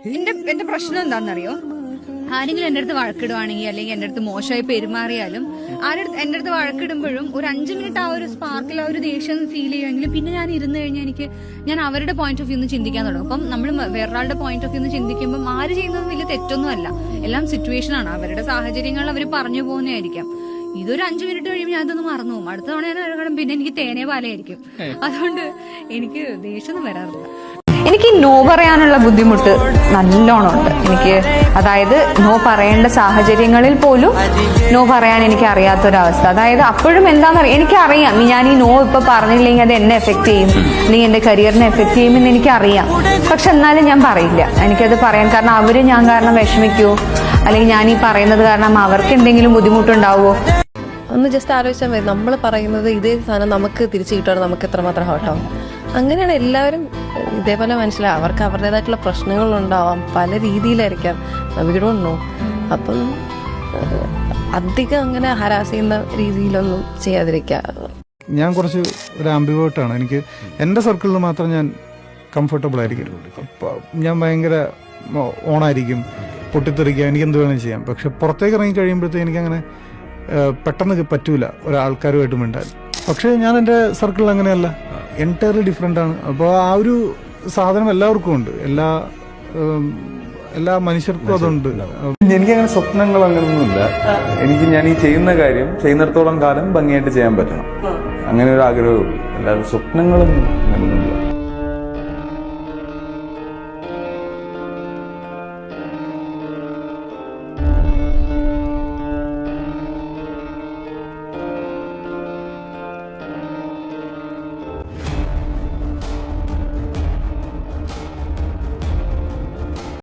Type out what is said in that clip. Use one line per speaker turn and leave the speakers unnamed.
എന്റെ പ്രശ്നം എന്താണെന്നറിയോ, ആരെങ്കിലും എന്റെ അടുത്ത് വഴക്കിടുവാണെങ്കിൽ അല്ലെങ്കിൽ എന്റെ അടുത്ത് മോശമായി പെരുമാറിയാലും എന്റെ അടുത്ത് വഴക്കിടുമ്പോഴും ഒരു 5 മിനിറ്റ് ആ ഒരു സ്പാർക്കിൽ ആ ഒരു ദേഷ്യം ഫീൽ ചെയ്യുമെങ്കിലും പിന്നെ ഞാൻ ഇരുന്ന് കഴിഞ്ഞാൽ ഞാൻ അവരുടെ പോയിന്റ് ഓഫ് വ്യൂ ഒന്ന് ചിന്തിക്കാൻ തുടങ്ങും. അപ്പം നമ്മൾ വേറൊരാളുടെ പോയിന്റ് ഓഫ് വ്യൂ ഒന്ന് ചിന്തിക്കുമ്പോൾ ആര് ചെയ്യുന്നത് വലിയ തെറ്റൊന്നുമല്ല, എല്ലാം സിറ്റുവേഷൻ ആണ്, അവരുടെ സാഹചര്യങ്ങൾ അവർ പറഞ്ഞു പോകുന്നതായിരിക്കാം. ഇതൊരു 5 മിനിറ്റ് കഴിയുമ്പോൾ ഞാൻ ഇതൊന്ന് മറന്നു പോകും. അടുത്ത തവണ ഞാൻ വഴക്കിടും പിന്നെ എനിക്ക് തേനേ പാലയായിരിക്കും. അതുകൊണ്ട് എനിക്ക് ദേഷ്യമൊന്നും വരാറില്ല. എനിക്ക് നോ പറയാനുള്ള ബുദ്ധിമുട്ട് നല്ലോണം ഉണ്ട് എനിക്ക്. അതായത് നോ പറയേണ്ട സാഹചര്യങ്ങളിൽ പോലും നോ പറയാൻ എനിക്ക് അറിയാത്തൊരവസ്ഥ. അതായത് അപ്പോഴും എന്താണെന്നറിയാം, എനിക്കറിയാം ഞാൻ ഈ നോ ഇപ്പൊ പറഞ്ഞില്ലെങ്കിൽ അത് എന്നെ എഫക്ട് ചെയ്യും, അല്ലെങ്കിൽ എന്റെ കരിയറിനെ എഫക്ട് ചെയ്യുമെന്ന് എനിക്കറിയാം. പക്ഷെ എന്നാലും ഞാൻ പറയില്ല. എനിക്കത് പറയാൻ കാരണം അവര് ഞാൻ കാരണം വിഷമിക്കുവോ, അല്ലെങ്കിൽ ഞാൻ ഈ പറയുന്നത് കാരണം അവർക്ക് എന്തെങ്കിലും ബുദ്ധിമുട്ടുണ്ടാവുമോ.
ഒന്ന് ജസ്റ്റ് ആലോചിച്ചാൽ മതി, നമ്മൾ പറയുന്നത് ഇതേ സാധനം നമുക്ക് തിരിച്ചു കിട്ടുകയാണ്, നമുക്ക് എത്രമാത്രം ഹോട്ടാവും. അങ്ങനെയാണ് എല്ലാവരും ഇതേപോലെ മനസ്സിലാവും. അവർക്ക് അവരുടേതായിട്ടുള്ള പ്രശ്നങ്ങളുണ്ടാവാം, പല രീതിയിലായിരിക്കാം, വി ഡോണ്ട് നോ. അപ്പം അധികം അങ്ങനെ ഹരാസ് ചെയ്യുന്ന രീതിയിലൊന്നും ചെയ്യാതിരിക്കുക.
ഞാൻ കുറച്ച് ഒരു ആംബിവേർട്ടാണ്. എനിക്ക് എൻ്റെ സർക്കിളിൽ മാത്രം ഞാൻ കംഫർട്ടബിൾ ആയിരിക്കും. ഞാൻ ഭയങ്കര ഓണായിരിക്കും, പൊട്ടിത്തെറിക്കുക, എനിക്ക് എന്ത് വേണമെങ്കിലും ചെയ്യാം. പക്ഷെ പുറത്തേക്ക് ഇറങ്ങി കഴിയുമ്പോഴത്തേക്ക് എനിക്കങ്ങനെ പെട്ടെന്ന് പറ്റൂല ഒരാൾക്കാരുമായിട്ട് മിണ്ടാൻ. പക്ഷേ ഞാൻ എൻ്റെ സർക്കിളിൽ അങ്ങനെയല്ല, എൻറ്റയർലി ഡിഫറെൻ്റ് ആണ്. അപ്പോൾ ആ ഒരു സാധനം എല്ലാവർക്കും ഉണ്ട്, എല്ലാ മനുഷ്യർക്കും അതുണ്ട്.
എനിക്കങ്ങനെ സ്വപ്നങ്ങൾ അങ്ങനെയൊന്നുമില്ല. എനിക്ക് ഞാൻ ഈ ചെയ്യുന്ന കാര്യം ചെയ്യുന്നിടത്തോളം കാലം ഭംഗിയായിട്ട് ചെയ്യാൻ പറ്റണം, അങ്ങനെ ഒരു ആഗ്രഹവും. അല്ലാതെ സ്വപ്നങ്ങളൊന്നും